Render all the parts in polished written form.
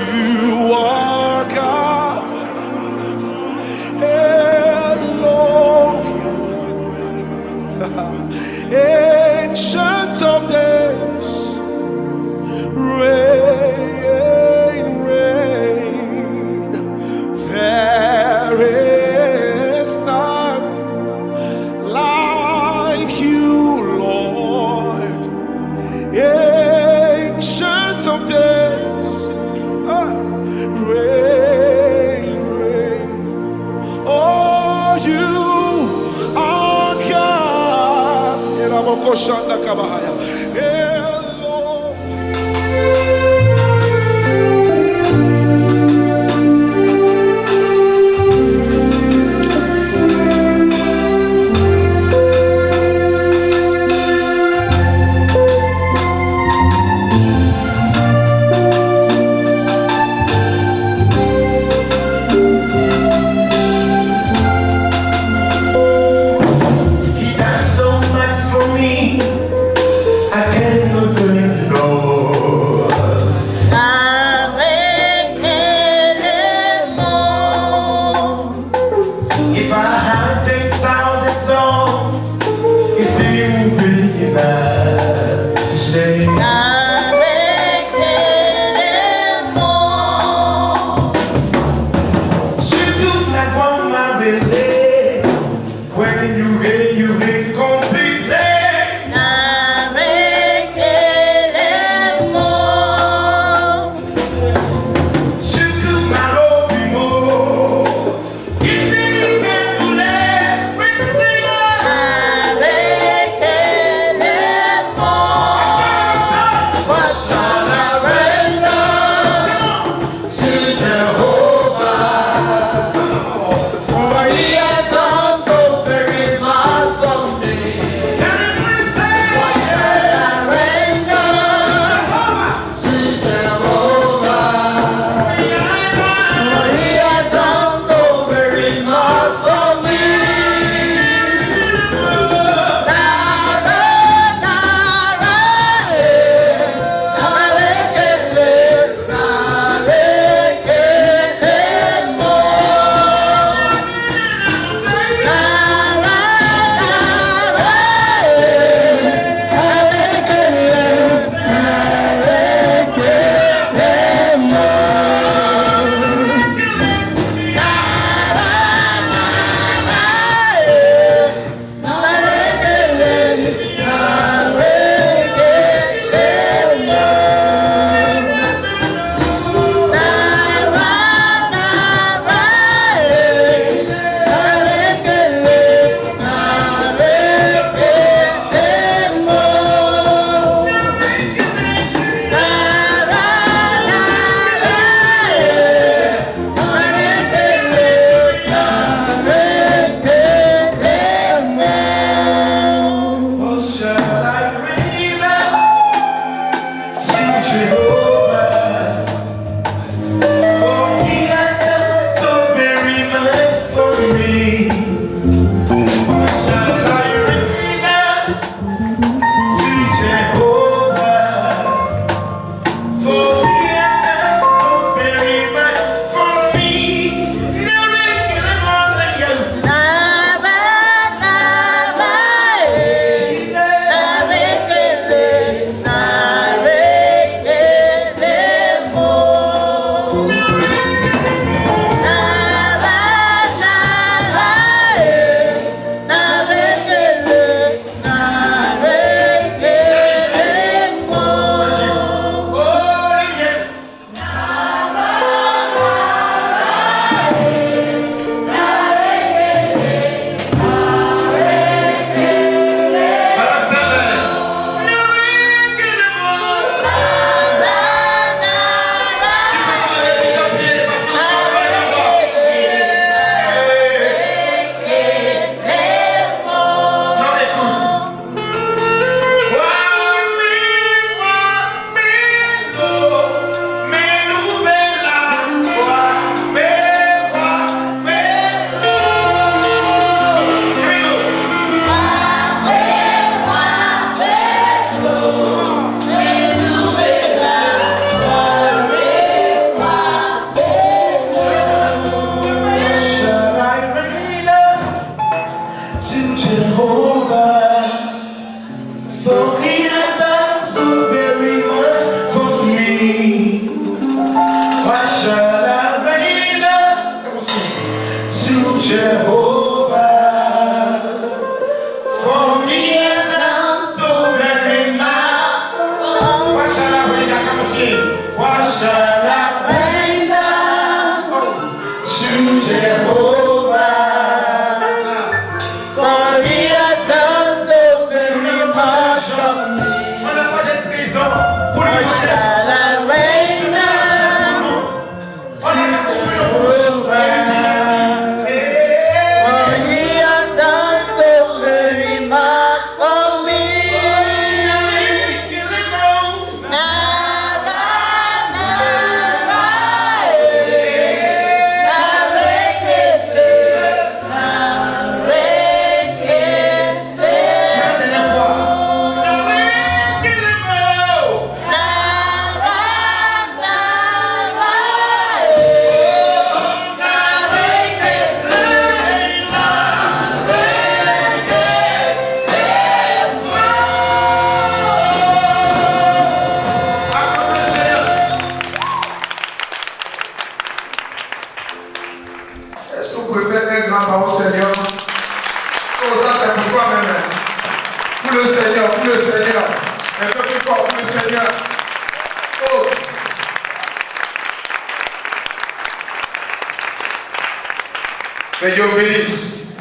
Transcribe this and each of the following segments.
You are God, Elohim, Ancient of Days, reign, reign. There is none like you, Lord, Ancient of Days, reign, reign. Oh, you are God. Erabokoshanda kabahaya. He done so much for me. shall I bring down to Jehovah? For he has done so very much for me. On n'a pas de trésor pour What lui. shall I bring down On n'a pas to de Jehovah? For he has done so very much for me. Est-ce que vous pouvez faire un grand pas au Seigneur? Oh, ça c'est pour toi-même. Pour le Seigneur, pour le Seigneur. Un peu plus fort pour le Seigneur. Oh. Que Dieu bénisse.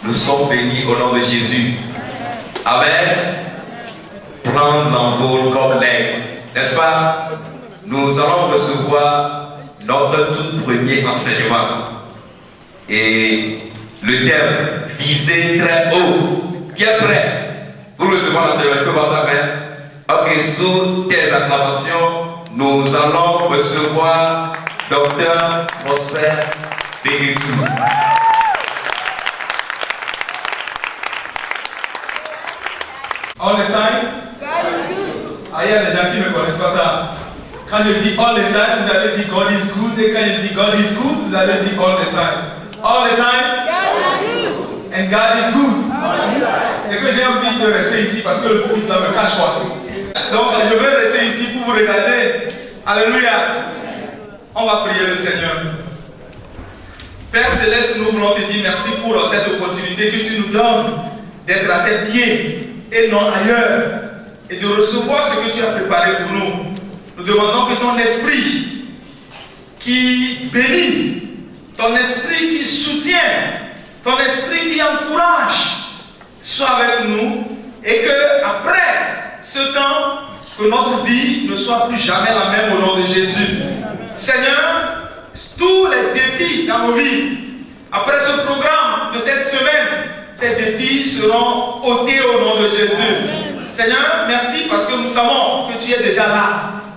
Nous sommes bénis au nom de Jésus. Amen. Prendre l'envol comme l'aigle. N'est-ce pas? Nous allons recevoir notre tout premier enseignement. Et le thème, viser très haut. Qui est prêt pour recevoir l'enseignement? Tu peux voir ça, amen. Ok, sous tes acclamations, nous allons recevoir Dr. Prosper Béguetou. All the time? Ah, il y a des gens qui ne connaissent pas ça. Quand je dis all the time, vous allez dire God is good. Et quand je dis God is good, vous allez dire all the time. All the time? And God is good. C'est que j'ai envie de rester ici parce que le public ne me cache pas. Donc je vais rester ici pour vous regarder. Alléluia. On va prier le Seigneur. Père Céleste, nous voulons te dire merci pour cette opportunité que tu nous donnes d'être à tes pieds et non ailleurs, et de recevoir ce que tu as préparé pour nous. Nous demandons que ton esprit qui bénit, ton esprit qui soutient, ton esprit qui encourage, soit avec nous, et que après ce temps, que notre vie ne soit plus jamais la même au nom de Jésus. Seigneur, tous les défis dans nos vies, après ce programme de cette semaine, ces défis seront ôtés au nom de Jésus. Seigneur, merci parce que nous savons que tu es déjà là.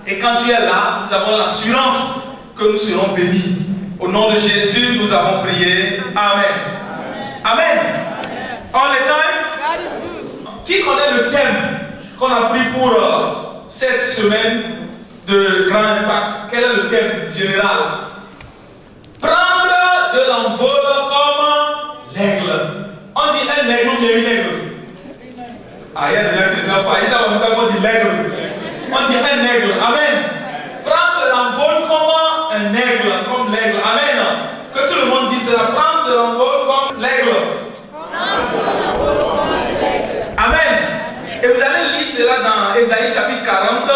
Et quand tu es là, nous avons l'assurance que nous serons bénis. Au nom de Jésus, nous avons prié. Amen. Amen. All the time. Qui connaît le thème qu'on a pris pour cette semaine de grand impact? Quel est le thème général? Prendre de l'envol comme l'aigle. On dit un aigle ou bien une aigle? Ah, il y a des gens qui ne savent pas. Ils savent en même temps qu'on dit l'aigle. On dit un aigle. Amen. Prendre de l'envol comme un aigle, comme l'aigle. Amen. Que tout le monde dise cela. Prendre de l'envol comme l'aigle. Amen. Et vous allez lire cela dans Ésaïe chapitre 40,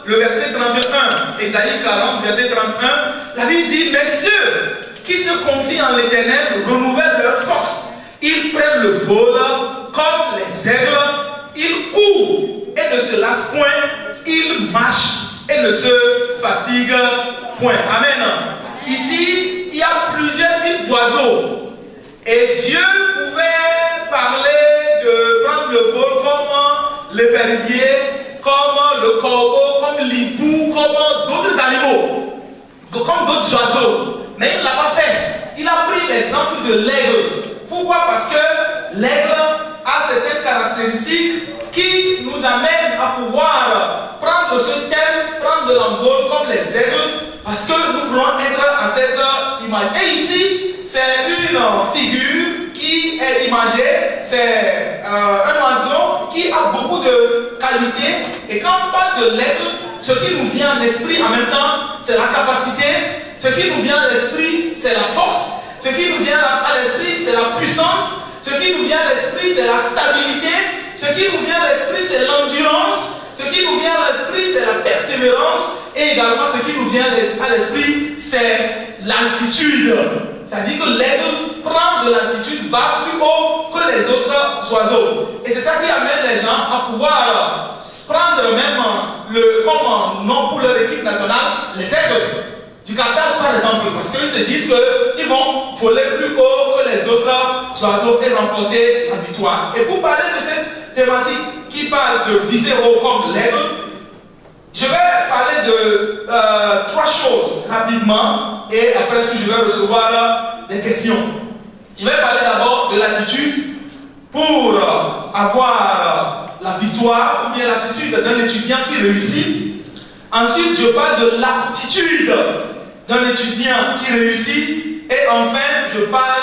le verset 31. Ésaïe 40, verset 31. La Bible dit, mais ceux qui se confient en l'Éternel renouvellent leur force. Ils prennent le vol comme les aigles. Ils courent et ne se lassent point. Ils marchent et ne se fatiguent point. Amen. Ici, il y a plusieurs types d'oiseaux. Et Dieu pouvait parler de prendre le vol comme l'épervier, comme le corbeau, comme l'hibou, comme d'autres animaux, comme d'autres oiseaux. Mais il ne l'a pas fait. Il a pris l'exemple de l'aigle. Pourquoi? Parce que l'aigle a certaines caractéristiques qui nous amènent à pouvoir prendre ce thème, prendre de l'envol comme les aigles, parce que nous voulons être à cette image. Et ici, c'est une figure qui est imagée, c'est un oiseau qui a beaucoup de qualités. Et quand on parle de l'aigle, ce qui nous vient à l'esprit en même temps, c'est la capacité. Ce qui nous vient à l'esprit, c'est la force. Ce qui nous vient à l'esprit, c'est la puissance. Ce qui nous vient à l'esprit, c'est la stabilité. Ce qui nous vient à l'esprit, c'est l'endurance. ce qui nous vient à l'esprit, c'est la persévérance. Et également, ce qui nous vient à l'esprit, c'est l'altitude. C'est-à-dire que l'aigle prend de l'altitude, va plus haut que les autres oiseaux. Et c'est ça qui amène les gens à pouvoir prendre même comme nom pour leur équipe nationale, les aigles du Carthage par exemple. Parce qu'ils se disent qu'ils vont voler plus haut que les autres oiseaux et remporter la victoire. Et pour parler de cette thématique qui parle de viser haut comme l'aigle, je vais parler de 3 choses rapidement et après tout je vais recevoir des questions. Je vais parler d'abord de l'attitude pour avoir la victoire ou bien l'attitude d'un étudiant qui réussit. Ensuite je parle de l'aptitude d'un étudiant qui réussit. Et enfin je parle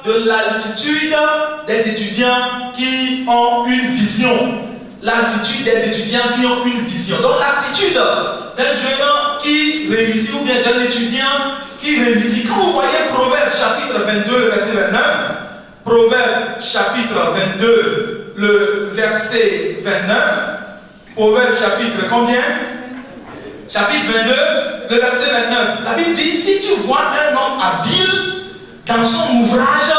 de l'altitude des étudiants qui ont une vision. L'attitude des étudiants qui ont une vision. Donc l'attitude d'un jeune qui réussit ou bien d'un étudiant qui réussit. Quand vous voyez Proverbe chapitre 22, le verset 29, Proverbe chapitre 22, le verset 29, Proverbe chapitre combien? Chapitre 22, le verset 29. La Bible dit, si tu vois un homme habile dans son ouvrage,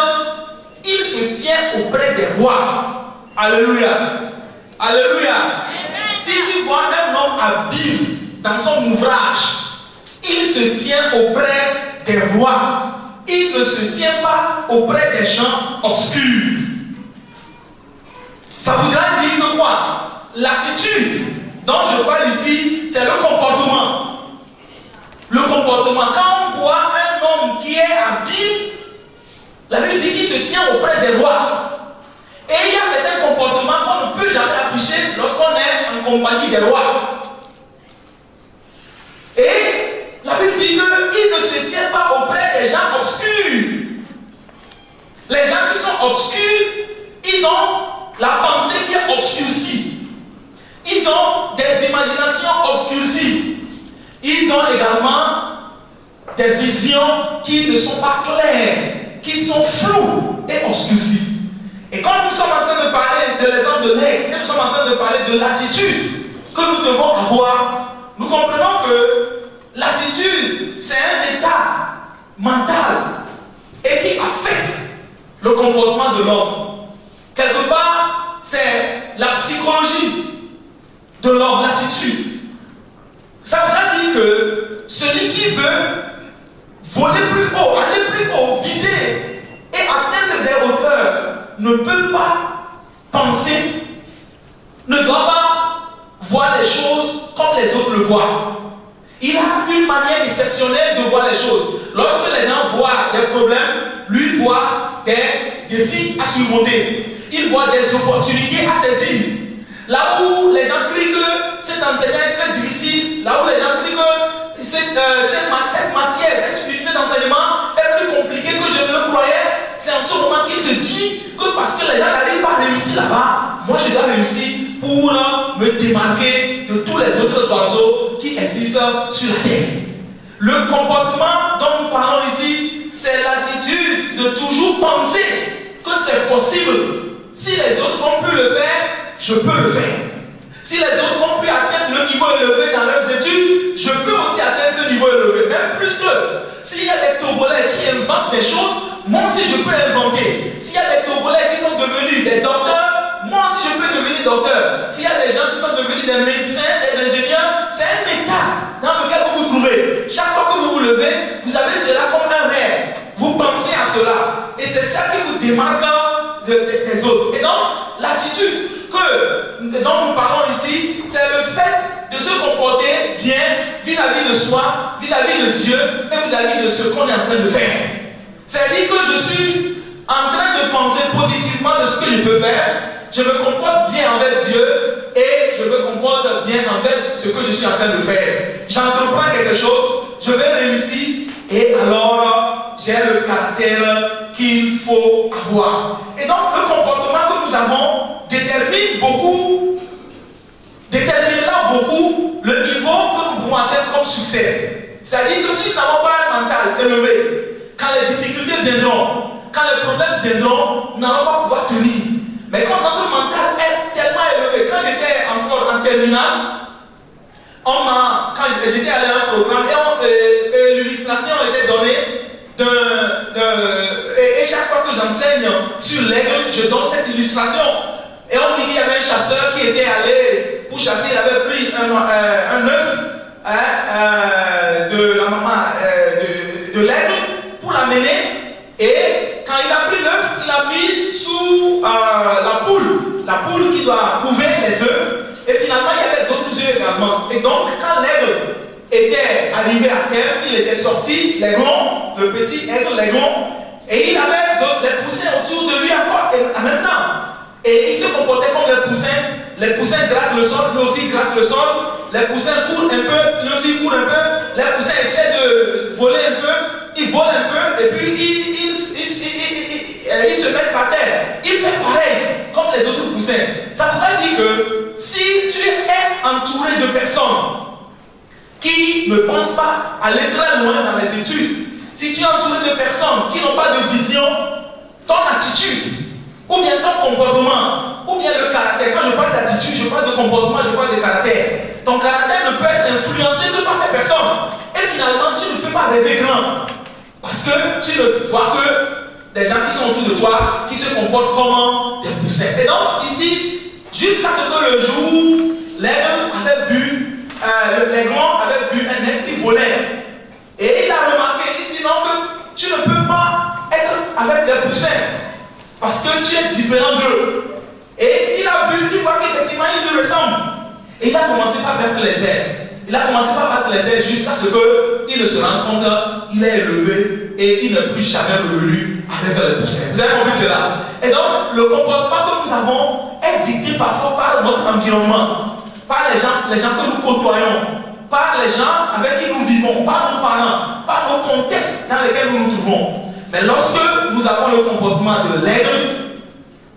il se tient auprès des rois. Alléluia. Alléluia. Si tu vois un homme habile dans son ouvrage, il se tient auprès des rois. Il ne se tient pas auprès des gens obscurs. Ça voudra dire que quoi? L'attitude dont je parle ici, c'est le comportement. Le comportement. Quand on voit un homme qui est habile, la Bible dit qu'il se tient auprès des rois. Et il y a certains comportements qu'on ne peut jamais afficher lorsqu'on est en compagnie des rois. Et la Bible dit qu'il ne se tient pas auprès des gens obscurs. Les gens qui sont obscurs, ils ont la pensée qui est obscurcie. Ils ont des imaginations obscurcies. Ils ont également des visions qui ne sont pas claires, qui sont floues et obscurcies. Et quand nous sommes en train de parler de l'exemple de l'aigle, et nous sommes en train de parler de l'attitude que nous devons avoir, nous comprenons que l'attitude, c'est un état mental et qui affecte le comportement de l'homme. Quelque part, c'est la psychologie de l'homme, l'attitude. Ça veut dire que celui qui veut voler plus haut, aller plus haut, viser et atteindre des hauteurs, ne peut pas penser, ne doit pas voir les choses comme les autres le voient. Il a une manière exceptionnelle de voir les choses. Lorsque les gens voient des problèmes, lui voit des défis à surmonter. Il voit des opportunités à saisir. Là où les gens crient que cet enseignant est très difficile, là où les gens crient que cette matière, cette unité d'enseignement est plus compliquée que je ne le croyais, c'est en ce moment qu'il se dit que parce que les gens n'arrivent pas à réussir là-bas, moi je dois réussir pour me démarquer de tous les autres oiseaux qui existent sur la terre. Le comportement dont nous parlons ici, c'est l'attitude de toujours penser que c'est possible. Si les autres ont pu le faire, je peux le faire. Si les autres ont pu atteindre le niveau élevé dans leurs études, je peux aussi atteindre ce niveau élevé. Même plus que s'il y a des Togolais qui inventent des choses, moi aussi je peux inventer. S'il y a des Togolais qui sont devenus des docteurs, moi aussi je peux devenir docteur. S'il y a des gens qui sont devenus des médecins, des ingénieurs, c'est un état dans lequel vous vous trouvez. Chaque fois que vous vous levez, vous avez cela comme un rêve. Vous pensez à cela. Et c'est ça qui vous démarque des autres. Et donc, l'attitude dont nous parlons ici, c'est le fait de se comporter bien vis-à-vis de soi, vis-à-vis de Dieu et vis-à-vis de ce qu'on est en train de faire. C'est-à-dire que je suis en train de penser positivement de ce que je peux faire, je me comporte bien envers Dieu et je me comporte bien envers ce que je suis en train de faire. J'entreprends quelque chose, je vais réussir et alors j'ai le caractère qu'il faut avoir. Et donc le comportement que nous avons déterminera beaucoup le niveau que nous pouvons atteindre comme succès. C'est-à-dire que si nous n'avons pas un mental élevé, quand les difficultés viendront, quand les problèmes viendront, nous n'allons pas pouvoir tenir. Mais quand notre mental est tellement élevé, quand j'étais encore en terminale, quand j'étais allé à un programme, et l'illustration était donnée et chaque fois que j'enseigne sur l'aigle, je donne cette illustration. Et on dit qu'il y avait un chasseur qui était allé pour chasser, il avait pris un œuf de la maman de l'aigle pour l'amener. Et quand il a pris l'œuf, il l'a mis sous la poule qui doit couver les œufs. Et finalement, il y avait d'autres œufs également. Et donc, quand l'aigle était arrivé à terre, il était sorti, l'aiglon, le petit aigle, l'aiglon, et il avait des poussins autour de lui encore, en même temps. Et il se comportait comme les poussins grattent le sol, lui aussi gratte le sol, les poussins courent un peu, lui aussi court un peu, les poussins essaient de voler un peu, ils volent un peu, et puis ils se mettent par terre. Il fait pareil, comme les autres poussins. Ça voudrait dire que si tu es entouré de personnes qui ne pensent pas aller très loin dans les études, si tu es entouré de personnes qui n'ont pas de vision, ton attitude, ou bien ton comportement, ou bien le caractère. Quand je parle d'attitude, je parle de comportement, je parle de caractère. Ton caractère ne peut être influencé de par ces personnes. Et finalement, tu ne peux pas rêver grand. Parce que tu ne vois que des gens qui sont autour de toi, qui se comportent comme des poussins. Et donc, ici, jusqu'à ce que le jour, l'aigle avait vu, l'aiglon avait vu un aigle qui volait. Et il a remarqué, il dit non, que tu ne peux pas être avec des poussins. Parce que tu es différent d'eux. Et il a vu, il voit qu'effectivement, il lui ressemble. Et il a commencé par battre les ailes. Il a commencé par battre les ailes jusqu'à ce qu'il se rende compte qu'il est élevé et il n'est plus jamais revenu avec les poussins. Vous avez compris cela? Et donc, le comportement que nous avons est dicté parfois par notre environnement, par les gens que nous côtoyons, par les gens avec qui nous vivons, par nos parents, par nos contextes dans lesquels nous nous trouvons. Mais lorsque nous avons le comportement de l'aigle,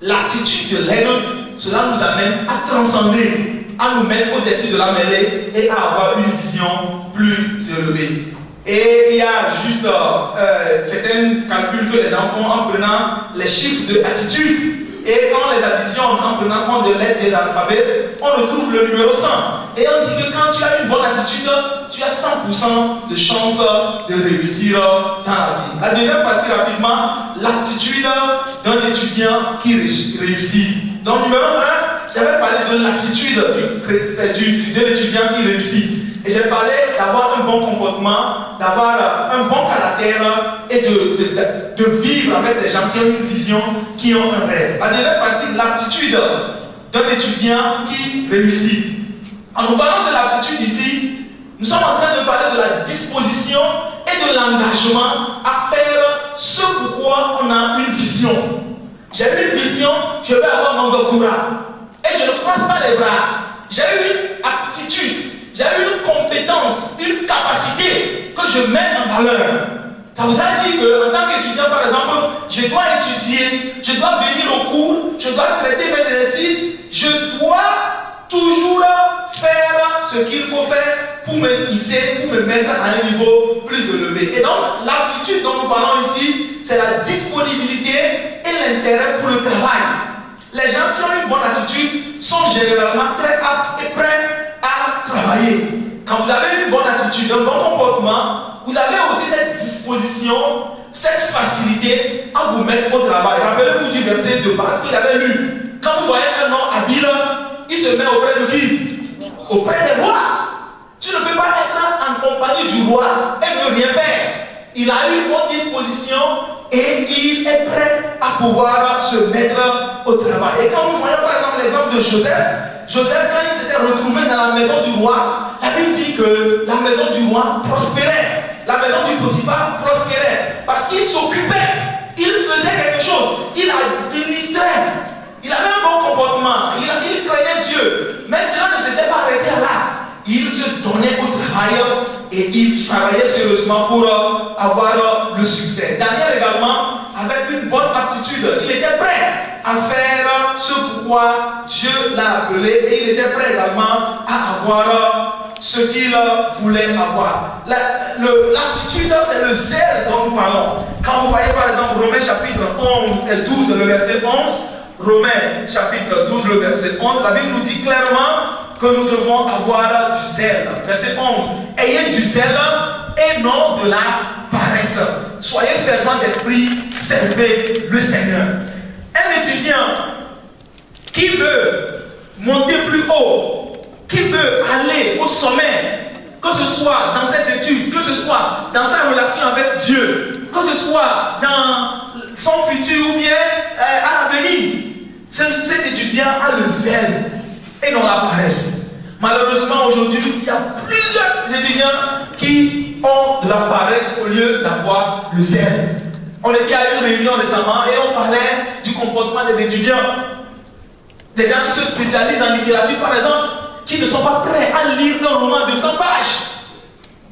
l'attitude de l'aigle, cela nous amène à transcender, à nous mettre au-dessus de la mêlée et à avoir une vision plus élevée. Et il y a juste certains calculs que les gens font en prenant les chiffres de attitude. Et quand on les additionne en prenant compte de lettres de l'alphabet, on retrouve le numéro 100. Et on dit que quand tu as une bonne attitude, tu as 100% de chance de réussir dans la vie. La deuxième partie, rapidement, l'attitude d'un étudiant qui réussit. Donc, numéro 1, j'avais parlé de l'attitude de l'étudiant qui réussit. Et j'ai parlé d'avoir un bon comportement, d'avoir un bon caractère et de vivre avec des gens qui ont une vision, qui ont un rêve. La deuxième partie, l'attitude d'un étudiant qui réussit. En nous parlant de l'attitude ici, nous sommes en train de parler de la disposition et de l'engagement à faire ce pourquoi on a une vision. J'ai une vision, je vais avoir mon doctorat. Et je ne croise pas les bras. J'ai une aptitude. J'ai une compétence, une capacité que je mets en valeur. Ça voudrait dire qu'en tant qu'étudiant, par exemple, je dois étudier, je dois venir au cours, je dois traiter mes exercices, je dois toujours faire ce qu'il faut faire pour me hisser, pour me mettre à un niveau plus élevé. Et donc, l'aptitude dont nous parlons ici, c'est la disponibilité et l'intérêt pour le travail. Les gens qui ont une bonne attitude sont généralement très aptes et prêts à travailler. Quand vous avez une bonne attitude, un bon comportement, vous avez aussi cette disposition, cette facilité à vous mettre au travail. Rappelez-vous du verset de base que j'avais lu. Quand vous voyez un homme habile, il se met auprès de qui? Auprès des rois. Tu ne peux pas être en compagnie du roi et ne rien faire. Il a une bonne disposition et il est prêt à pouvoir se mettre au travail. Et quand nous voyons par exemple l'exemple de Joseph, quand il s'était retrouvé dans la maison du roi, la Bible dit que la maison du roi prospérait. La maison du Potiphar prospérait. Parce qu'il s'occupait. Il faisait quelque chose. Il administrait. Il avait un bon comportement. Il craignait Dieu. Mais cela ne s'était pas arrêté là. Il se donnait au travail et il travaillait sérieusement pour avoir le succès. Daniel également, avec une bonne aptitude, il était prêt à faire ce pourquoi Dieu l'a appelé et il était prêt également à avoir ce qu'il voulait avoir. L'aptitude, c'est le zèle dont nous parlons. Quand vous voyez par exemple Romains chapitre 11 et 12, le verset 11, Romains chapitre 12, le verset 11, la Bible nous dit clairement que nous devons avoir du zèle. Verset 11. Ayez du zèle et non de la paresse. Soyez fervents d'esprit, servez le Seigneur. Un étudiant qui veut monter plus haut, qui veut aller au sommet, que ce soit dans cette étude, que ce soit dans sa relation avec Dieu, que ce soit dans son futur ou bien à l'avenir, cet étudiant a le zèle et non la paresse. Malheureusement, aujourd'hui, il y a plusieurs étudiants qui ont de la paresse au lieu d'avoir le zèle. On était à une réunion récemment et on parlait du comportement des étudiants. Des gens qui se spécialisent en littérature, par exemple, qui ne sont pas prêts à lire un roman de 100 pages,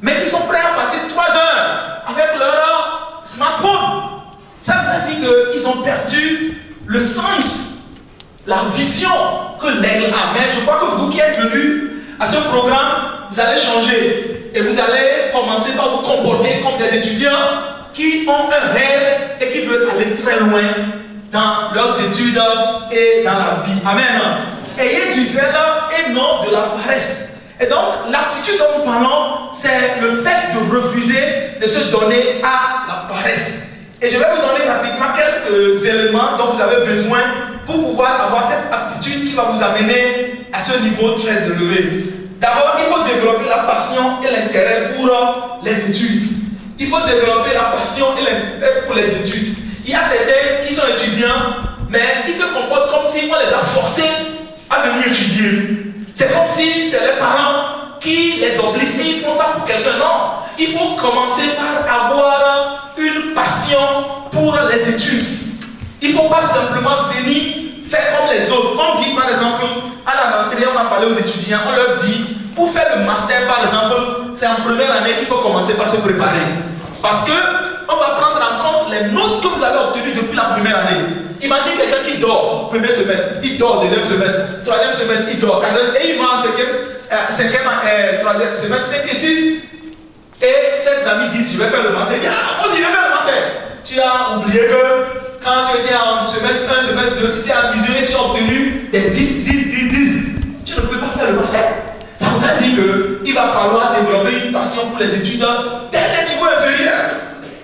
mais qui sont prêts à passer 3 heures avec leur smartphone. Ça veut dire qu'ils ont perdu le sens, la vision que l'aigle a. Mais je crois que vous qui êtes venus à ce programme, vous allez changer et vous allez commencer par vous comporter comme des étudiants qui ont un rêve et qui veulent aller très loin dans leurs études et dans la vie. Amen. Ayez du zèle et non de la paresse. Et donc, l'attitude dont nous parlons, c'est le fait de refuser de se donner à la paresse. Et je vais vous donner rapidement quelques éléments dont vous avez besoin pour pouvoir avoir cette aptitude qui va vous amener à ce niveau très élevé. D'abord, il faut développer la passion et l'intérêt pour les études. Il faut développer la passion et l'intérêt pour les études. Il y a certains qui sont étudiants, mais ils se comportent comme si on les a forcés à venir étudier. C'est comme si c'est les parents qui les obligent et ils font ça pour quelqu'un. Non, il faut commencer par avoir une passion pour les études. Il ne faut pas simplement venir faire comme les autres. On dit par exemple, à la rentrée, on a parlé aux étudiants, on leur dit, pour faire le master par exemple, c'est en première année qu'il faut commencer par se préparer. Parce que on va prendre en compte les notes que vous avez obtenues depuis la première année. Imagine quelqu'un qui dort premier semestre, il dort deuxième semestre, troisième semestre, il dort, et il va en troisième semestre, 5 et 6. Et cette amie dit, je vais faire le master. Il dit, ah, on dit, je vais faire le master. Tu as oublié que quand tu étais en semestre 1, semestre 2, tu t'es amusé et tu as obtenu des 10. Tu ne peux pas faire le master. Ça voudrait dire qu'il va falloir développer une passion pour les études dès les niveaux inférieurs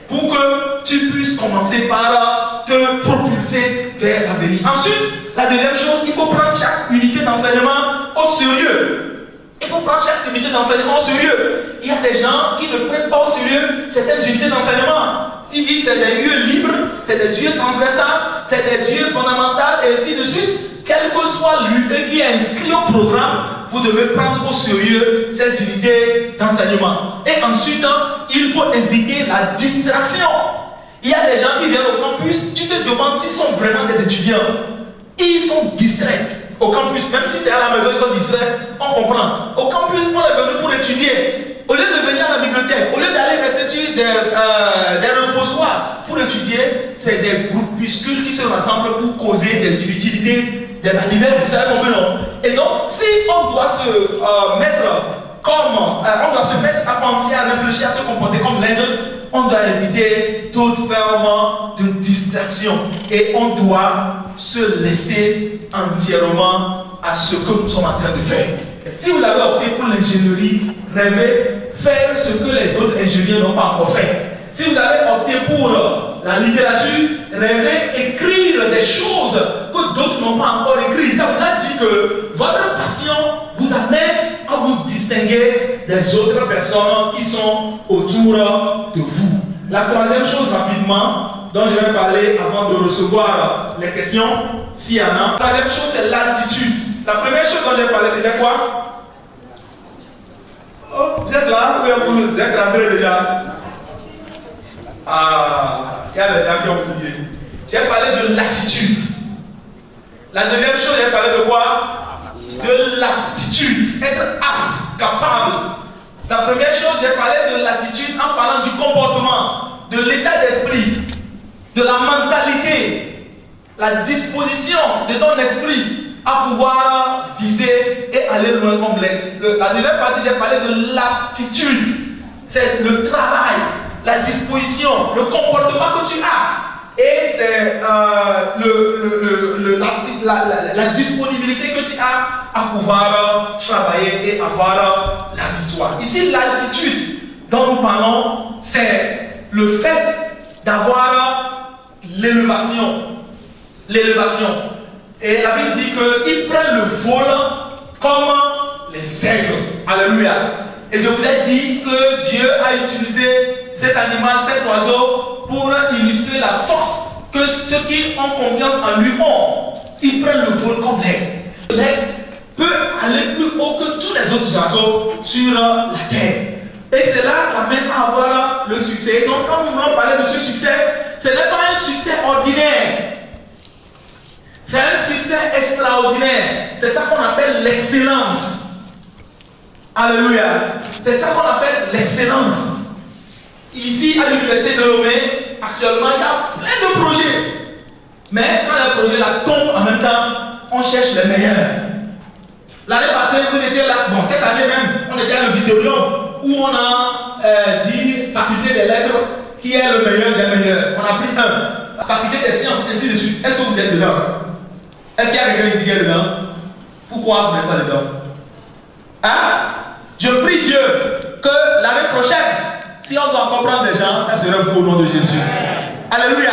pour que tu puisses commencer par te propulser vers l'avenir. Ensuite, la deuxième chose, il faut prendre chaque unité d'enseignement au sérieux. Il faut prendre chaque unité d'enseignement au sérieux. Il y a des gens qui ne prennent pas au sérieux certaines unités d'enseignement. Ils disent que c'est des lieux libres, c'est des lieux transversales, c'est des lieux fondamentaux et ainsi de suite. Quel que soit l'UE qui est inscrit au programme, vous devez prendre au sérieux ces unités d'enseignement. Et ensuite, il faut éviter la distraction. Il y a des gens qui viennent au campus, tu te demandes s'ils sont vraiment des étudiants. Ils sont distraits au campus, même si c'est à la maison, ils sont distraits, on comprend. Au campus, on est venu pour étudier. Au lieu de venir à la bibliothèque, au lieu d'aller rester sur des reposoirs pour étudier, c'est des groupuscules qui se rassemblent pour causer des inutilités, des manivelles, vous avez compris, non? Et donc, si on doit se mettre à penser, à réfléchir, à se comporter comme l'Inde, on doit éviter toute forme de distraction et on doit se laisser entièrement à ce que nous sommes en train de faire. Si vous avez opté pour l'ingénierie, rêvez faire ce que les autres ingénieurs n'ont pas encore fait. Si vous avez opté pour la littérature, rêvez écrire des choses que d'autres n'ont pas encore écrites. Ça vous dit que votre passion vous amène à vous distinguer des autres personnes qui sont autour de vous. La troisième chose rapidement, dont je vais parler avant de recevoir les questions, s'il y en a. La troisième chose, c'est l'attitude. La première chose dont j'ai parlé, c'était quoi? Oh, vous êtes là? Vous êtes rentrés déjà? Ah, il y a des gens qui ont oublié. J'ai parlé de l'attitude. La deuxième chose, j'ai parlé de quoi? De l'aptitude. Être apte, capable. La première chose, j'ai parlé de l'attitude en parlant du comportement, de l'état d'esprit, de la mentalité, la disposition de ton esprit à pouvoir viser et aller loin comme l'aigle. La deuxième partie, j'ai parlé de l'aptitude. C'est le travail, la disposition, le comportement que tu as. Et c'est la disponibilité que tu as à pouvoir travailler et avoir la victoire. Ici, l'altitude dont nous parlons, c'est le fait d'avoir l'élévation. L'élévation. Et la Bible dit qu'ils prennent le vol comme les aigles. Alléluia. Et je vous ai dit que Dieu a utilisé cet animal, cet oiseau, pour illustrer la force que ceux qui ont confiance en lui ont. Ils prennent le vol comme l'aigle. L'aigle peut aller plus haut que tous les autres oiseaux sur la terre. Et cela t'amène à avoir le succès. Donc quand nous voulons parler de ce succès, ce n'est pas un succès ordinaire. C'est un succès extraordinaire. C'est ça qu'on appelle l'excellence. Alléluia. C'est ça qu'on appelle l'excellence. Ici, à l'université de Lomé, actuellement, il y a plein de projets. Mais quand les projets là tombent en même temps, on cherche les meilleurs. L'année passée, vous étiez là. Bon, cette année même, on était à l'auditorium où on a dit faculté des lettres qui est le meilleur des meilleurs. On a pris un. Faculté des sciences, ainsi de suite. Est-ce que vous êtes dedans? Est-ce qu'il y a quelqu'un ici qui est dedans? Pourquoi vous n'êtes pas dedans? Hein? Je prie Dieu que l'année prochaine, si on doit comprendre des gens, ça sera vous au nom de Jésus. Alléluia.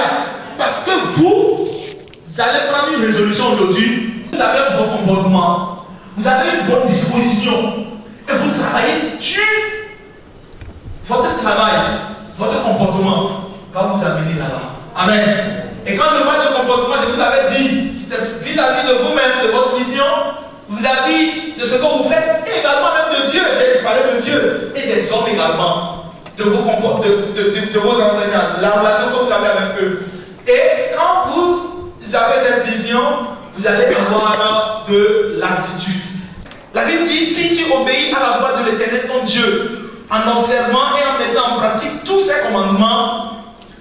Parce que vous allez prendre une résolution aujourd'hui. Vous avez un bon comportement. Vous avez une bonne disposition. Et vous travaillez dur. Votre travail, votre comportement va vous amener là-bas. Amen. Et quand je parle de comportement, je vous l'avais dit, c'est vis-à-vis de vous-même, de votre mission, vis-à-vis de ce que vous faites, et également même de Dieu. J'ai parlé de Dieu et des hommes également, de vos enseignants, la relation que vous avez avec eux. Et quand vous avez cette vision, vous allez avoir de l'altitude. La Bible dit, si tu obéis à la voix de l'Éternel ton Dieu, en observant et en mettant en pratique tous ces commandements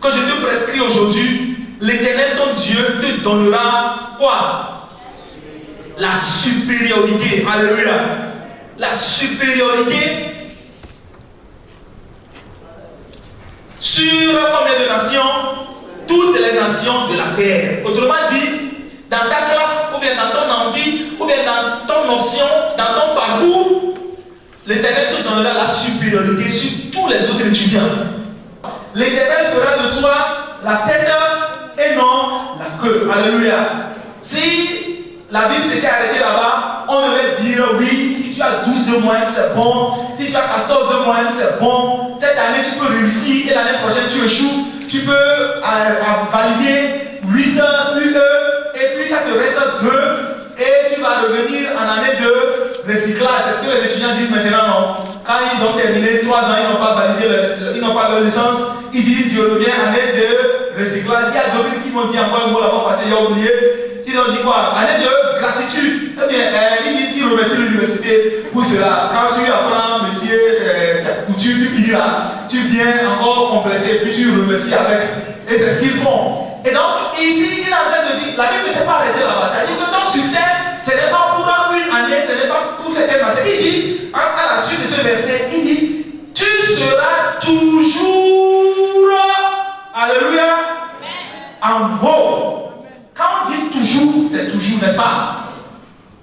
que je te prescris aujourd'hui, l'Éternel ton Dieu te donnera quoi? La supériorité. Alléluia. La supériorité sur combien de nations? Toutes les nations de la terre. Autrement dit, dans ta classe, ou bien dans ton envie, ou bien dans ton option, dans ton parcours, l'Éternel te donnera la supériorité sur tous les autres étudiants. L'Éternel fera de toi la tête et non la queue. Alléluia. Si la Bible s'était arrêtée là-bas, on devait dire oui, si tu as 12 de moyenne, c'est bon. Si tu as 14 de moyenne, c'est bon. Cette année, tu peux réussir et l'année prochaine, tu échoues. Tu peux valider 8 UE et puis ça te reste 2 et tu vas revenir en année de recyclage. C'est ce que les étudiants disent maintenant, non? Quand ils ont terminé 3 ans, ils n'ont pas validé, ils n'ont pas leur licence, ils disent je reviens en année de recyclage. Il y a d'autres qui m'ont dit encore un mot là-bas parce qu'il y a oublié. Ils ont dit quoi? Année de gratitude. Eh bien, ils disent qu'ils remercient l'université pour cela. Quand tu apprends un métier, couture, tu finis là, tu viens encore compléter, puis tu remercies avec. Et c'est ce qu'ils font. Et donc, ici, il est en train de dire, la Bible ne s'est pas arrêtée là-bas. C'est-à-dire que ton succès, ce n'est pas pour une année, ce n'est pas pour cette matière. Il dit, à la suite de ce verset, il dit, tu seras toujours, alléluia, en haut. Quand on dit toujours, c'est toujours, n'est-ce pas?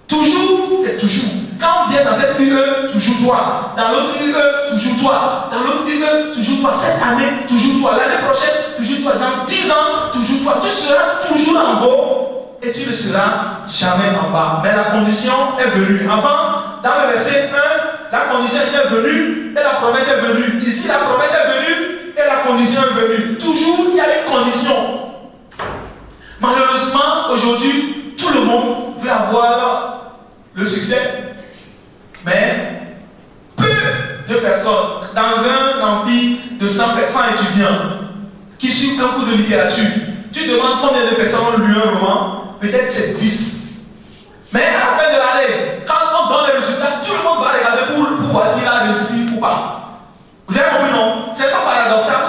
Toujours, c'est toujours. Quand on vient dans cette UE, toujours toi. Dans l'autre UE, toujours toi. Dans l'autre UE, toujours toi. Cette année, toujours toi. L'année prochaine, toujours toi. Dans 10 ans, toujours toi. Tu seras toujours en haut et tu ne seras jamais en bas. Mais la condition est venue. Avant, dans le verset 1, la condition était venue et la promesse est venue. Ici, la promesse est venue et la condition est venue. Toujours, il y a une condition. Malheureusement, aujourd'hui, tout le monde veut avoir le succès, mais peu de personnes, dans un amphi de 100 étudiants qui suivent un cours de littérature, tu demandes combien de personnes ont lu un roman, peut-être c'est 10. Mais à la fin de l'année, quand on donne les résultats, tout le monde va regarder pour voir s'il a réussi ou pas. Vous avez compris, non? C'est pas paradoxal?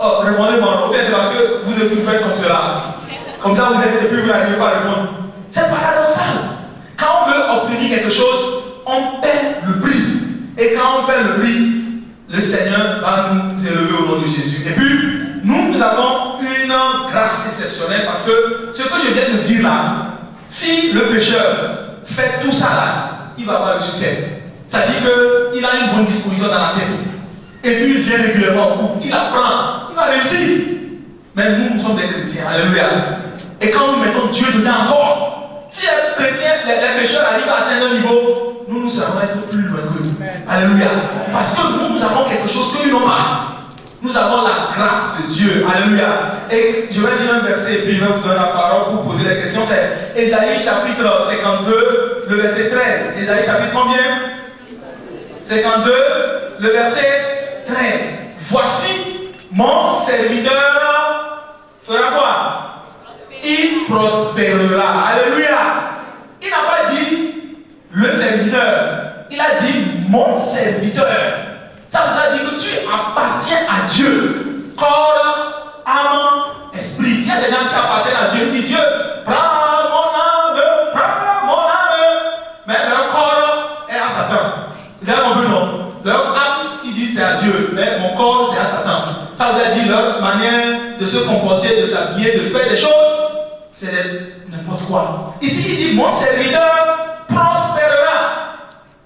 Oh, répondez-moi, ou bien c'est parce que vous faites comme cela. Comme ça, vous êtes et puis vous n'arrivez pas à répondre. C'est paradoxal. Quand on veut obtenir quelque chose, on paie le prix. Et quand on paie le prix, le Seigneur va nous élever au nom de Jésus. Et puis, nous avons une grâce exceptionnelle parce que ce que je viens de dire là, si le pécheur fait tout ça là, il va avoir le succès. C'est-à-dire qu'il a une bonne disposition dans la tête. Et puis il vient régulièrement, il apprend, il va réussir. Mais nous sommes des chrétiens, alléluia. Et quand nous mettons Dieu dedans encore, si les chrétiens, les pécheurs arrivent à atteindre un niveau, nous serons être plus loin que eux. Alléluia. Parce que nous avons quelque chose qu'eux n'ont pas. Nous avons la grâce de Dieu. Alléluia. Et je vais lire un verset et puis je vais vous donner la parole pour poser des questions. C'est Ésaïe chapitre 52, le verset 13. Ésaïe chapitre combien? 52, le verset 13. Voici mon serviteur fera quoi? Il prospérera. Alléluia. Il n'a pas dit le serviteur. Il a dit mon serviteur. Ça veut dire que tu appartiens à Dieu. Corps, âme, esprit. Il y a des gens qui appartiennent à Dieu. Ils disent Dieu, prends mon âme, prends mon âme. Mais leur corps est à Satan. Vous avez compris, non? Leur âme qui dit c'est à Dieu, mais mon corps c'est à Satan. Ça veut dire leur manière de se comporter, de s'habiller, de faire des choses, c'est n'importe quoi. Ici il dit mon serviteur prospérera.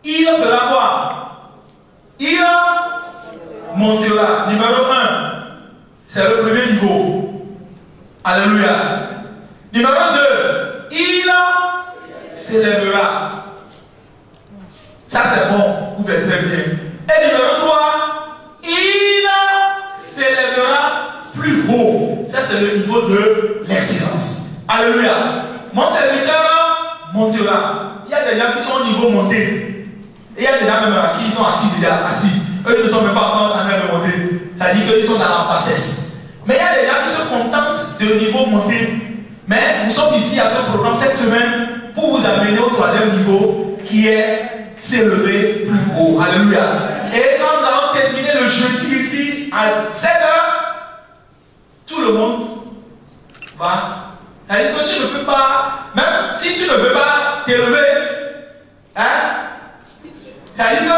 Il fera quoi? Il montera. Numéro 1, c'est le premier niveau. Alléluia. Numéro 2, il s'élèvera. Ça c'est bon, vous êtes très bien. Et numéro 3, il s'élèvera plus haut. Ça c'est le niveau de l'excellence. Alléluia. Mon serviteur montera. Il y a des gens qui sont au niveau monté. Et il y a des gens même qui sont assis. Eux ne sont même pas encore en train de monter. C'est-à-dire qu'ils sont dans la bassesse. Mais il y a des gens qui se contentent de niveau monté. Mais nous sommes ici à ce programme cette semaine pour vous amener au 3e niveau qui est s'élever plus haut. Alléluia. Et quand nous allons terminer le jeudi ici à 7h, tout le monde va. C'est-à-dire que tu ne peux pas, même si tu ne veux pas t'élever, hein? C'est-à-dire que,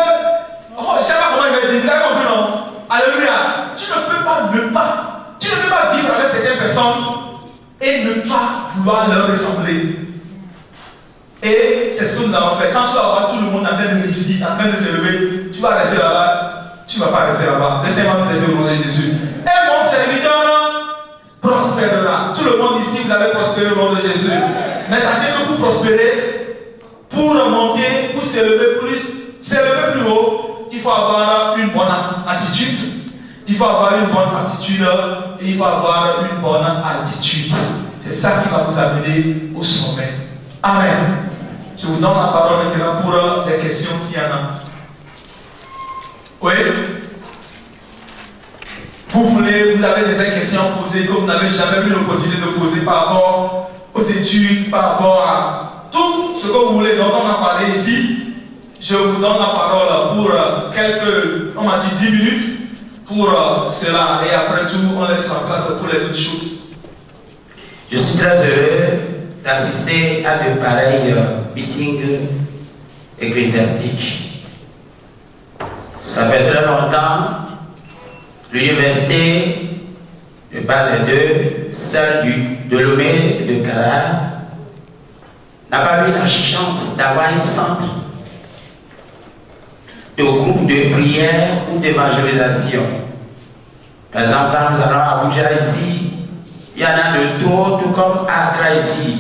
oh, je ne sais pas comment il va dire, vous avez compris, non? Alléluia. Tu ne peux pas vivre avec certaines personnes et ne pas vouloir leur ressembler. Et c'est ce que nous avons fait. Quand tu vas voir tout le monde en train de réussir, en train de s'élever, tu vas rester là-bas, tu ne vas pas rester là-bas. Laissez-moi vous aider au nom de Jésus. Et mon serviteur prospérera. Tout le monde ici, vous avez prospéré au nom de Jésus. Mais sachez que pour prospérer, pour monter, pour s'élever plus haut, il faut avoir une bonne attitude. Il faut avoir une bonne attitude et il faut avoir une bonne attitude. C'est ça qui va vous amener au sommet. Amen. Je vous donne la parole maintenant pour des questions s'il y en a. Oui? Vous avez des questions posées que vous n'avez jamais eu l'opportunité de poser par rapport aux études, par rapport à tout ce que vous voulez dont on a parlé ici. Je vous donne la parole pour on m'a dit 10 minutes pour cela et après tout on laisse la place pour les autres choses. Je suis très heureux d'assister à de pareils meetings ecclésiastiques. Ça fait très longtemps, l'université, je parle d'eux, celle de Lomé et de Cara, n'a pas eu la chance d'avoir un centre de groupe de prière ou d'évangélisation. Par exemple, quand nous allons à Abuja ici, il y en a de trop, tout comme à Accra ici.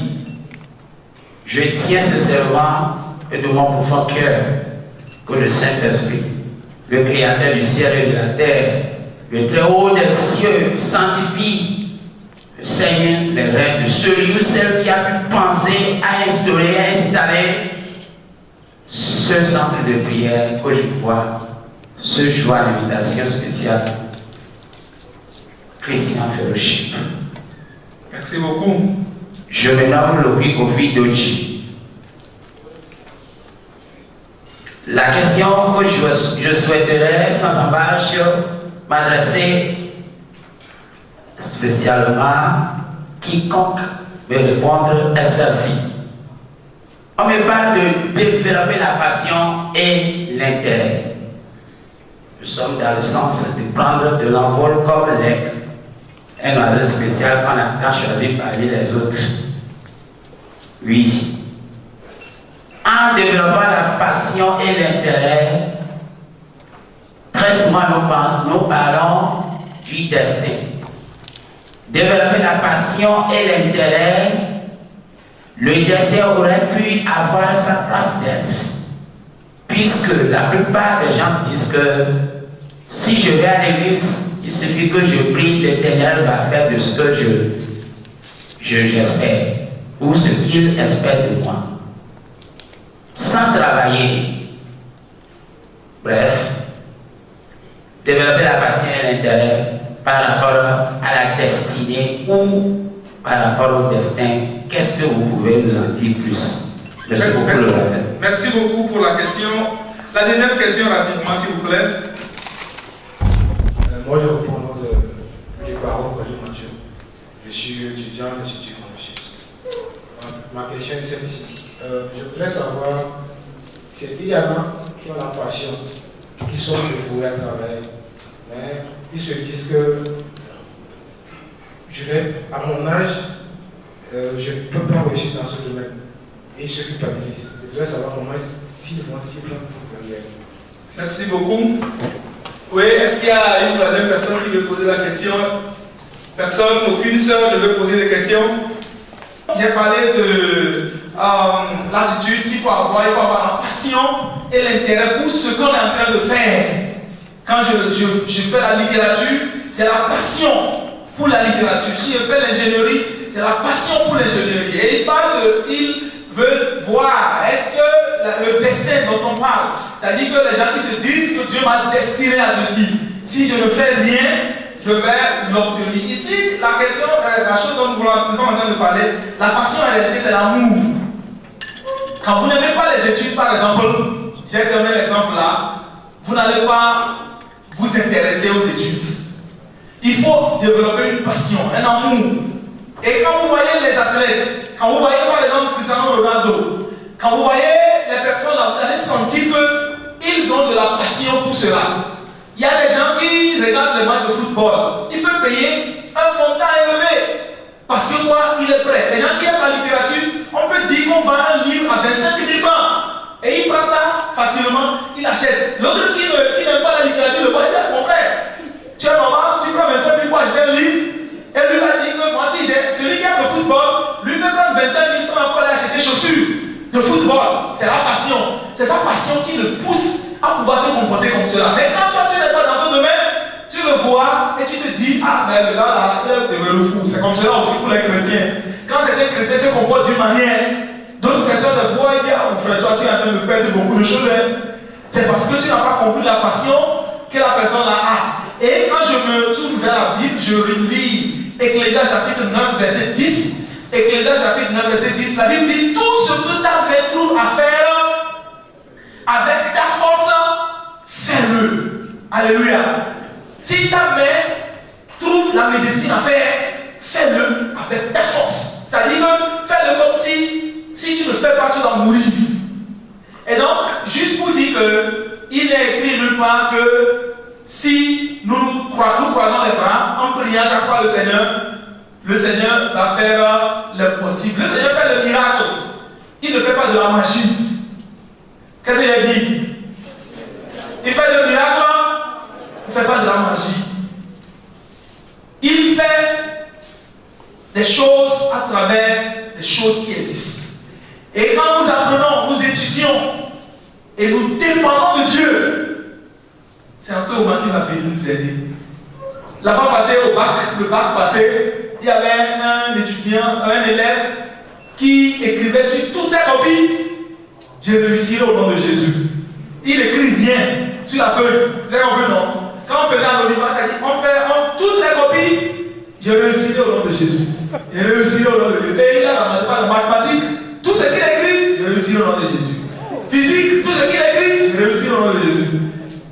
Je tiens ce serment et de mon profond cœur que le Saint-Esprit, le Créateur du ciel et de la terre, le très haut des cieux, sanctifie, Seigneur, les rêves de celui ou celle qui a pu penser à instaurer, à installer ce centre de prière que je vois, ce jour d'invitation spéciale, Christian Fellowship. Merci beaucoup. Je me nomme Louis Kofi Doji. La question que je souhaiterais sans embâche m'adresser spécialement à quiconque me répondre est celle-ci. On me parle de développer la passion et l'intérêt. Nous sommes dans le sens de prendre de l'envol comme l'aigle. Un oiseau spécial qu'on a choisi parmi les autres. Oui. En développant la passion et l'intérêt, très souvent nous parlons du destin. Développer la passion et l'intérêt, le destin aurait pu avoir sa place d'être. Puisque la plupart des gens disent que si je vais à l'église, il suffit que je prie, l'Éternel va faire de ce que j'espère, ou ce qu'il espère de moi, sans travailler. Bref, développer la passion et l'intérêt par rapport à la destinée ou par rapport au destin. Qu'est-ce que vous pouvez nous en dire plus? Merci beaucoup, le rappel. Merci beaucoup pour la question. La dernière question, rapidement, s'il vous plaît. Moi, je reprends le nom de Baron Mathieu. Je suis étudiant à l'Institut Confucius. Ma question est celle-ci. Je voudrais savoir, c'est des gamins qui ont la passion, qui sont dévoués à travailler, mais ils se disent que à mon âge, je ne peux pas réussir dans ce domaine. Et ils se culpabilisent. Je voudrais savoir comment s'ils vont s'y prendre pour gagner. Merci beaucoup. Oui, est-ce qu'il y a une troisième personne qui veut poser la question? Personne, aucune sœur ne veut poser des questions. J'ai parlé de l'attitude qu'il faut avoir. Il faut avoir la passion et l'intérêt pour ce qu'on est en train de faire. Quand je fais la littérature, j'ai la passion pour la littérature. Si je fais l'ingénierie, j'ai la passion pour l'ingénierie. Et il parle ils veulent voir, est-ce que le destin dont on parle, c'est-à-dire que les gens qui se disent que Dieu m'a destiné à ceci, si je ne fais rien, je vais l'obtenir. Ici, la question, la chose dont nous sommes en train de parler, la passion en réalité c'est l'amour. Quand vous n'aimez pas les études, par exemple, j'ai donné l'exemple là, vous n'allez pas vous intéresser aux études. Il faut développer une passion, un amour. Et quand vous voyez les athlètes, quand vous voyez par exemple Cristiano Ronaldo, quand vous voyez les personnes là, vous allez sentir qu'ils ont de la passion pour cela. Il y a des gens qui regardent les matchs de football, ils peuvent payer un montant élevé. Parce que quoi, il est prêt. Les gens qui aiment la littérature, on peut dire qu'on vend un livre à 25 000 francs. Et il prend ça facilement, il achète. L'autre qui n'aime pas la littérature, le voit, il dit, mon frère, tu es normal, tu prends 25 000 pour acheter un livre. Et lui va dire que moi, celui qui aime le football, lui peut prendre 25 000 francs pour aller acheter des chaussures de football. C'est la passion. C'est sa passion qui le pousse à pouvoir se comporter comme cela. Mais quand toi, tu n'es pas dans ce domaine, tu le vois et tu te dis, ah, mais le gars là, il est le fou. C'est comme cela aussi pour les chrétiens. Quand certains chrétiens se comportent d'une manière, d'autres personnes le voient et disent, ah, mon frère, toi, tu es en train de perdre beaucoup de choses. C'est parce que tu n'as pas compris la passion que la personne là a. Et quand je me tourne vers la Bible, je relis Ecclésiaste chapitre 9, verset 10. Ecclésiaste chapitre 9, verset 10. La Bible dit, tout ce que ta main trouve à faire avec ta force, fais-le. Alléluia. Si ta main trouve la médecine à faire, fais-le avec ta force. C'est-à-dire que fais-le comme si tu ne fais pas, tu vas mourir. Et donc, juste pour dire qu'il est écrit nulle part que si nous croisons les bras en priant chaque fois le Seigneur va faire le possible. Le Seigneur fait le miracle. Il ne fait pas de la magie. Qu'est-ce qu'il a dit? Il fait le miracle, il ne fait pas de la magie. Il fait des choses à travers les choses qui existent. Et quand nous apprenons, nous étudions et nous dépendons de Dieu, c'est en ce moment qu'il va venir nous aider. La fois passée au bac, le bac passé, il y avait un étudiant, un élève qui écrivait sur toutes ses copies, je réussirai au nom de Jésus. Il écrit rien sur la feuille. Là, on veut non. Quand on faisait l'anonymat, il a dit, on fait toutes les copies, je réussirai au nom de Jésus. Je réussirai au nom de Jésus. Et il a la mathématique, tout ce qu'il écrit, je réussirai au nom de Jésus. Physique, tout ce qu'il écrit, je réussirai au nom de Jésus.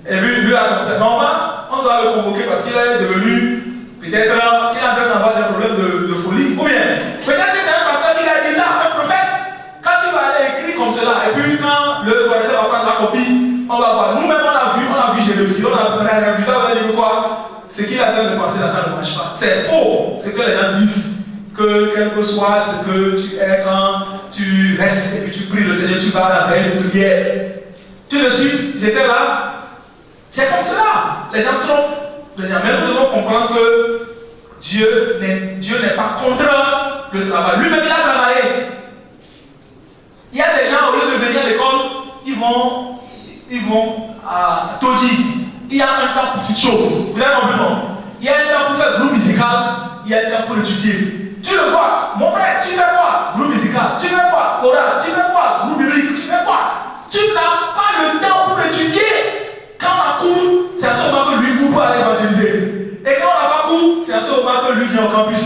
Et lui a comme ça. Normalement, on doit le convoquer parce qu'il est devenu, peut-être, il est en train d'avoir des problèmes de folie. Ou bien, peut-être que c'est un pasteur qui a dit ça, un prophète. Quand tu vas aller écrire comme cela, et puis quand le correcteur va prendre la copie, on va voir. Nous-mêmes, on a vu, j'ai réussi, on a vu, là, on a dit quoi? ce qu'il est en train de penser dans ça ne marche pas. C'est faux ce que les gens disent. Que quel que soit ce que tu es, quand tu restes et que tu pries le Seigneur, tu vas à la veille de prière. Tout de suite, j'étais là. C'est comme cela. Les gens trompent. Les gens, mais nous devons comprendre que Dieu n'est pas contre le travail. Lui-même, il a travaillé. Il y a des gens, au lieu de venir à l'école, ils vont à Toji. Il y a un temps pour toutes choses. Vous avez compris, non? Il y a un temps pour faire groupe musical, il y a un temps pour étudier. Tu le vois, mon frère, tu fais quoi? Groupe musical. Tu fais quoi? Chorale. Tu fais quoi? Groupe biblique. Tu fais quoi? Tu n'as pas le temps pour étudier. Quand on a cours, c'est à ce moment que lui vous aller évangéliser. Et quand on n'a pas cours, c'est à ce moment que lui vient au campus.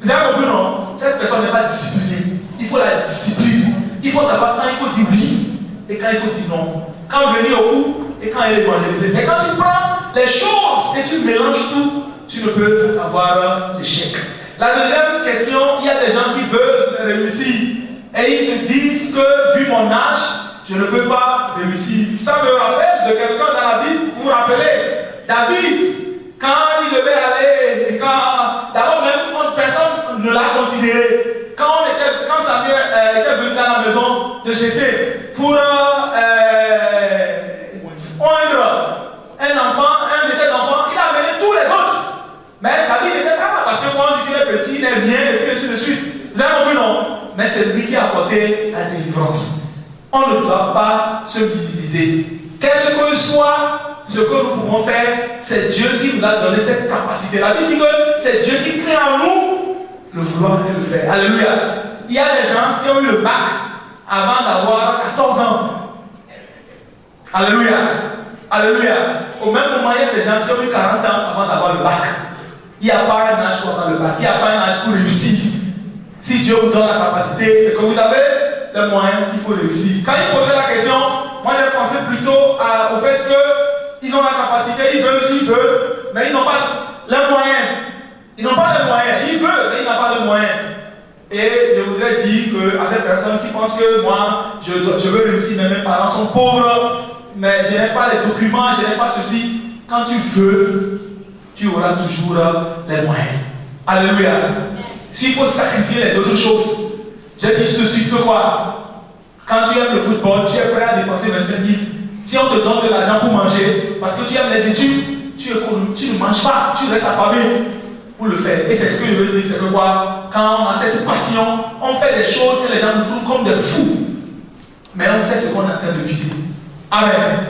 Vous avez compris, non? Cette personne n'est pas disciplinée. Il faut la discipline. Il faut savoir quand il faut dire oui et quand il faut dire non. Quand venir au cours et quand il est évangélisé. Mais quand tu prends les choses et tu mélanges tout, tu ne peux avoir l'échec. La deuxième question, il y a des gens qui veulent réussir et ils se disent que vu mon âge, je ne peux pas réussir. Ça me rappelle de quelqu'un dans la Bible, vous vous rappelez, David, quand il devait aller, et quand d'abord même personne ne l'a considéré. Quand Samuel était venu dans la maison de Jessé pour oindre un enfant, un de ses enfants, il a amené tous les autres. Mais David n'était pas là parce que quand on dit qu'il est petit, il est bien et puis ainsi de suite. Vous avez compris, non? Mais c'est lui qui a apporté la délivrance. On ne doit pas se minimiser. Quel que soit ce que nous pouvons faire, c'est Dieu qui nous a donné cette capacité. La Bible dit que c'est Dieu qui crée en nous le vouloir et le faire. Alléluia. Il y a des gens qui ont eu le bac avant d'avoir 14 ans. Alléluia. Alléluia. Au même moment, il y a des gens qui ont eu 40 ans avant d'avoir le bac. Il n'y a pas un âge pour avoir le bac. Il n'y a pas un âge pour réussir. Si Dieu vous donne la capacité et que vous avez les moyens, il faut réussir. Quand il posait la question, moi j'ai pensé plutôt au fait qu'ils ont la capacité, ils veulent, mais ils n'ont pas les moyens. Ils n'ont pas les moyens. Ils veulent, mais ils n'ont pas les moyens. Et je voudrais dire à ces personnes qui pensent que moi, je veux réussir, mais mes parents sont pauvres, mais je n'ai pas les documents, je n'ai pas ceci. Quand tu veux, tu auras toujours les moyens. Alléluia. S'il faut sacrifier les autres choses, j'ai dit tout de suite que quoi? Quand tu aimes le football, tu es prêt à dépenser 25 000. Si on te donne de l'argent pour manger, parce que tu aimes les études, tu ne manges pas, tu restes affamé pour le faire. Et c'est ce que je veux dire, c'est que quoi? Quand on a cette passion, on fait des choses que les gens nous trouvent comme des fous. Mais on sait ce qu'on est en train de viser. Amen.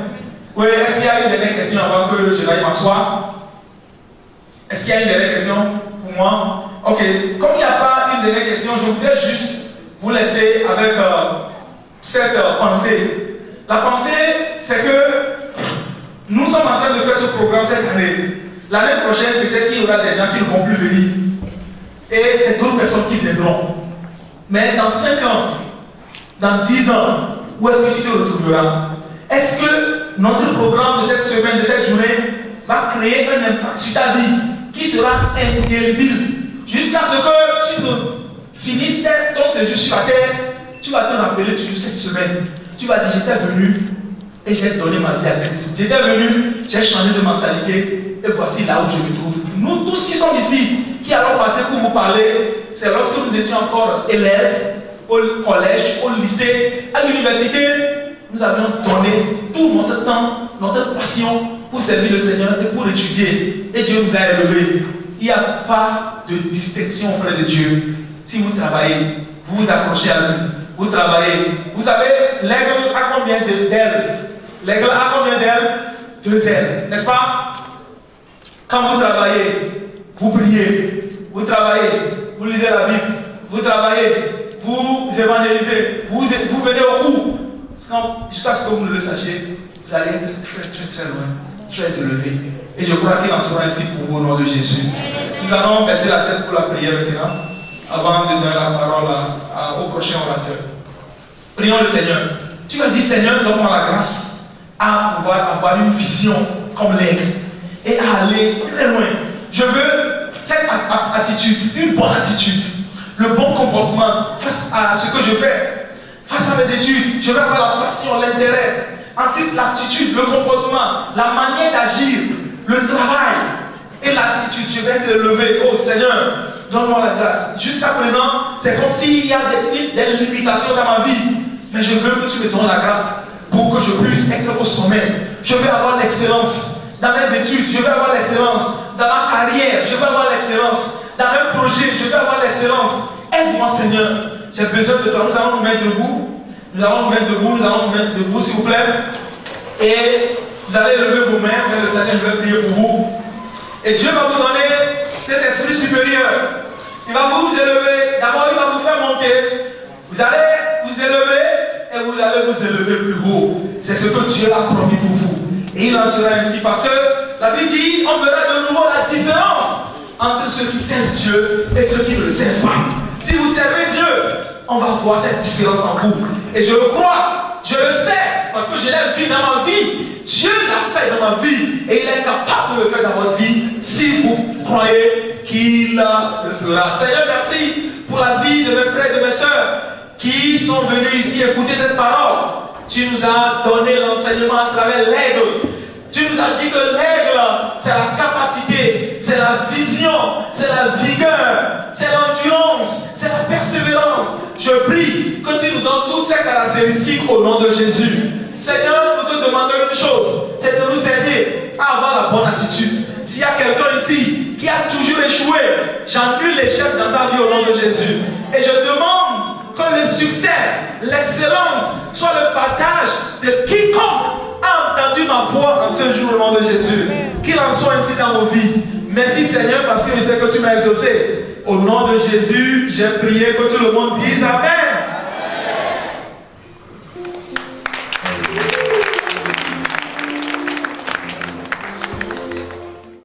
Oui, est-ce qu'il y a une dernière question avant que je n'aille m'asseoir? Est-ce qu'il y a une dernière question pour moi? Ok, comme il n'y a pas une dernière question, je voudrais juste vous laisser avec cette pensée. La pensée, c'est que nous sommes en train de faire ce programme cette année. L'année prochaine, peut-être qu'il y aura des gens qui ne vont plus venir. Et c'est d'autres personnes qui viendront. Mais dans 5 ans, dans 10 ans, où est-ce que tu te retrouveras? Est-ce que notre programme de cette semaine, de cette journée, va créer un impact sur ta vie qui sera indélébile jusqu'à ce que tu ne finisses ton séjour sur la terre? Tu vas te rappeler toujours cette semaine. Tu vas dire, j'étais venu et j'ai donné ma vie à Christ. J'étais venu, j'ai changé de mentalité et voici là où je me trouve. Nous tous qui sommes ici, qui allons passer pour vous parler, c'est lorsque nous étions encore élèves au collège, au lycée, à l'université, nous avions donné tout notre temps, notre passion pour servir le Seigneur et pour étudier. Et Dieu nous a élevés. Il n'y a pas de distinction auprès de Dieu. Si vous travaillez, vous vous accrochez à lui, vous travaillez. Vous savez, l'aigle a combien d'ailes? L'aigle a combien d'ailes? 2 ailes, n'est-ce pas? Quand vous travaillez, vous priez, vous travaillez, vous lisez la Bible, vous travaillez, vous évangélisez, vous venez au cours. Jusqu'à ce que vous ne le sachiez, vous allez être très très très loin, très élevé. Et je crois qu'il en sera ainsi pour vous au nom de Jésus. Nous allons baisser la tête pour la prière maintenant, avant de donner la parole au prochain orateur. Prions le Seigneur. Tu vas dire, Seigneur, donne-moi la grâce à pouvoir avoir une vision comme l'aigle et à aller très loin. Je veux cette attitude, une bonne attitude, le bon comportement face à ce que je fais, face à mes études. Je veux avoir la passion, l'intérêt. Ensuite, l'attitude, le comportement, la manière d'agir, le travail. Et Quelle attitude je vais te lever? Oh Seigneur, donne-moi la grâce. Jusqu'à présent, c'est comme s'il y a des limitations dans ma vie. Mais je veux que tu me donnes la grâce pour que je puisse être au sommet. Je veux avoir l'excellence dans mes études, je veux avoir l'excellence dans ma carrière, je veux avoir l'excellence dans mes projets, je veux avoir l'excellence. Aide-moi Seigneur, j'ai besoin de toi. Nous allons nous mettre debout. Nous allons nous mettre debout, s'il vous plaît. Et vous allez lever vos mains vers le Seigneur, je vais prier pour vous. Et Dieu va vous donner cet esprit supérieur. Il va vous élever. D'abord, il va vous faire monter. Vous allez vous élever et vous allez vous élever plus haut. C'est ce que Dieu a promis pour vous. Et il en sera ainsi. Parce que la Bible dit, on verra de nouveau la différence entre ceux qui servent Dieu et ceux qui ne le servent pas. Si vous servez Dieu, on va voir cette différence en vous. Et je le crois, je le sais, parce que je l'ai vu dans ma vie. Dieu l'a fait dans ma vie et il est capable de le faire dans votre vie si vous croyez qu'il le fera. Seigneur, merci pour la vie de mes frères et de mes sœurs qui sont venus ici écouter cette parole. Tu nous as donné l'enseignement à travers l'aigle. Tu nous as dit que l'aigle, c'est la capacité, c'est la vision, c'est la vigueur, c'est l'endurance, c'est la persévérance. Je prie que tu nous donnes toutes ces caractéristiques au nom de Jésus. Seigneur, nous te demandons une chose, c'est de nous aider à avoir la bonne attitude. S'il y a quelqu'un ici qui a toujours échoué, j'annule l'échec dans sa vie au nom de Jésus. Et je demande que le succès, l'excellence soit le partage de quiconque a entendu ma voix en ce jour au nom de Jésus. Qu'il en soit ainsi dans vos vies. Merci Seigneur parce que je sais que tu m'as exaucé. Au nom de Jésus, j'ai prié que tout le monde dise Amen.